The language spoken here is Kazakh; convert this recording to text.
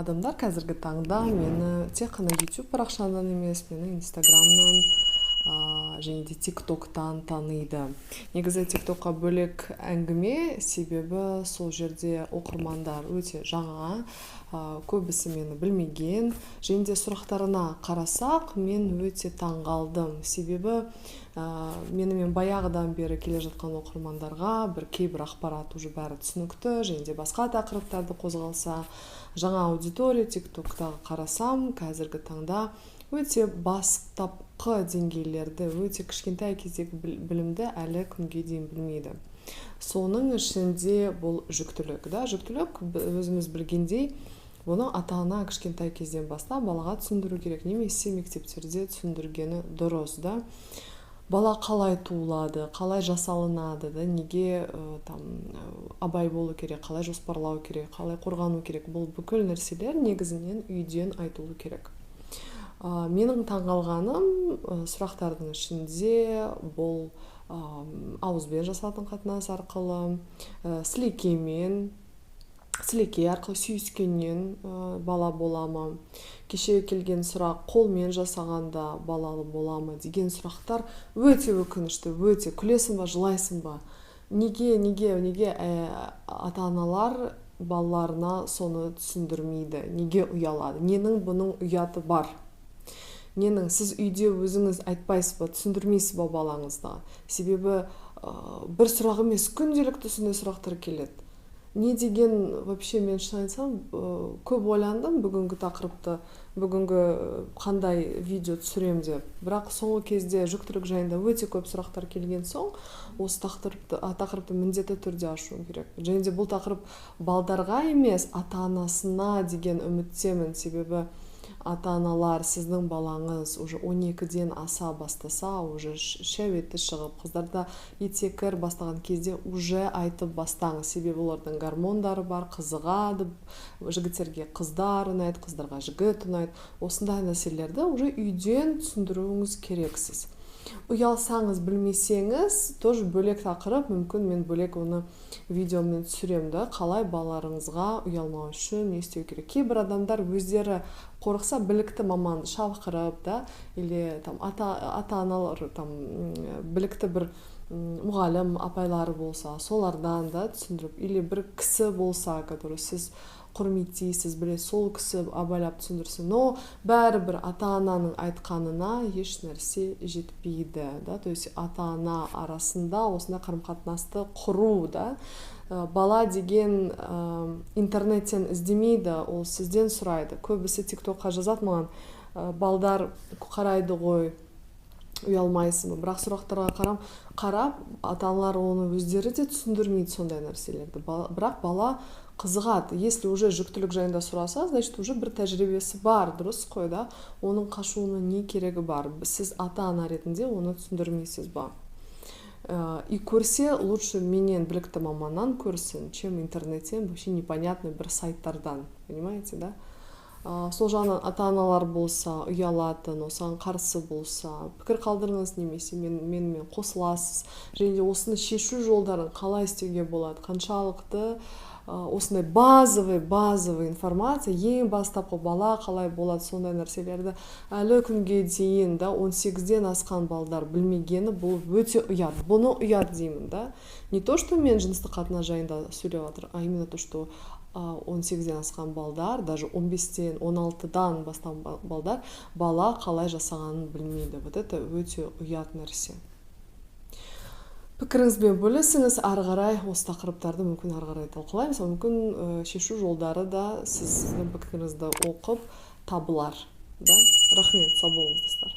адамдар қазіргі таңда мені тек қана YouTube парақшамнан емес, мені Instagramнан және де TikToktан таниды. Негізі TikTokқа бөлек әңгіме, себебі сол жерде оқырмандар өте жаңа, көбісі мені білмеген, және де сұрақтарына қарасақ, мен өте таңғалдым. Себебі мен баяғыдан бері келе жатқан оқырмандарға кейбір ақпарат уже бәрі түсінікті, және де басқа тақырыптарды қозғалса, жаңа аудитория TikToктағы қарасам, қазіргі таңда өте бастапқы деңгейлерді, өте кішкентай кездегі білімді әлі күнге дейін білмейді. Соның ішінде бұл жүктілік. Жүктілік өзіміз білгендей, бұны ата-ана кішкентай кезден бастап балаға түсіндіру керек, немесе мектептерде түсіндіргені дұрыс. Бала қалай туылады, қалай жасалынады, неге абай болу керек, қалай жоспарлау керек, қалай қорғану керек. Бұл бүкіл нәрселер негізінен үйден айтылу керек. Менің таңғалғаным сұрақтардың ішінде бұл ауызбен жасалатын қатынас арқылы, сілекей арқылы сүйіскеннен бала бола ма, кеше келген сұрақ қолмен жасағанда балалы бола ма деген сұрақтар өте өкінішті, өте күлесің ба, жылайсың ба? Неге ата-аналар балаларына соны түсіндірмейді? Неге ұялады? Ненің бұның ұяты бар? Сіз үйде өзіңіз айтпайсыз ба, түсіндірмейсіз ба балаңызға? Себебі бір сұрақ емес, күнделікті сондай сұрақтар келеді. Не деген, вообще мен шын айтсам, көп ойландым бүгінгі тақырыпты, бүгінгі қандай видео түсірем деп. Бірақ соңғы кезде жүктілік жайында өте көп сұрақтар келген соң, осы тақырыпты міндетті түрде ашу керек. Және де бұл тақырып балдарға емес, ата-анасына деген үміттемін, себебі ата-аналар, сіздің балаңыз уже 12-ден аса бастаса, уже шәуеті шығып, қыздарда етекір бастаған кезде уже айтып бастаңыз. Себебі олардың гормондары бар, қызығады, жігіттерге қыздар ұнайды, қыздарға жігіт ұнайды. Осындай нәрселерді уже үйден түсіндіруіңіз керексіз. Ұялсаңыз, білмесеңіз, тоже бөлек тақырып, мүмкін мен бөлек оны видеомен түсіремді, қалай балаларыңызға ұялмау үшін не істеу керек. Кейбір адамдар өздері қорықса білікті маман шақырып, или ата-аналар білікті бір мұғалім апайлары болса, солардан түсіндіріп, или бір кісі болса, который сіз құрметтейсіз, сол кісі абайлап түсіндірсін. Но бәрібір ата-ананың айтқанына еш нәрсе жетпейді. То есть ата-ана арасында осындай қарым-қатынасты құру. Бала деген интернеттен іздемейді, ол сізден сұрайды. Көбісі TikTokқа жазады маған, балдар қарайды ғой, ұялмайсың ба? Бірақ сұрақтарға қарап, ата-аналар оны өздері де түсіндірмейді сондай нәрселерді. Бірақ бала қызығады. Если уже жүктілік жайында сұраса, значит уже бір тәжірибесі бар, дұрыс қой, оның қашуына не керегі бар? Сіз ата-ана ретінде оны түсіндірмейсіз ба? И көрсе, лучше менен білікті маманнан көрсін, чем интернеттен, вообще непонятный бір сайттардан. Понимаете, да? Сол жағынан ата-аналар болса, ұялатын, осыған қарсы болса, пікір қалдырыңыз, немесе менімен қосыласыз. Және де осыны шешу жолдарын қалай істеуге болады, қаншалықты осындай базовый информация, ең бастапқы бала қалай болады, сондай нәрселерді әлі күнге дейін 18-ден асқан балдар білмегені, бұл өте ұят. Бұны ұят деймін. Не то, что мен жыныстық қатынас жайында сөйлеп жатыр, а именно то, что 18-ден асқан балдар, даже 15-ден, 16-дан бастан балдар, бала қалай жасағанын білмейді. Вот это өте ұят нәрсе. Пікіріңізбен бөлісіңіз, ары қарай осы тақырыптарды мүмкін ары қарай талқылаймыз, мүмкін шешу жолдары да сіздің пікіріңізді оқып табылар. Рахмет, сау болыңыз достар.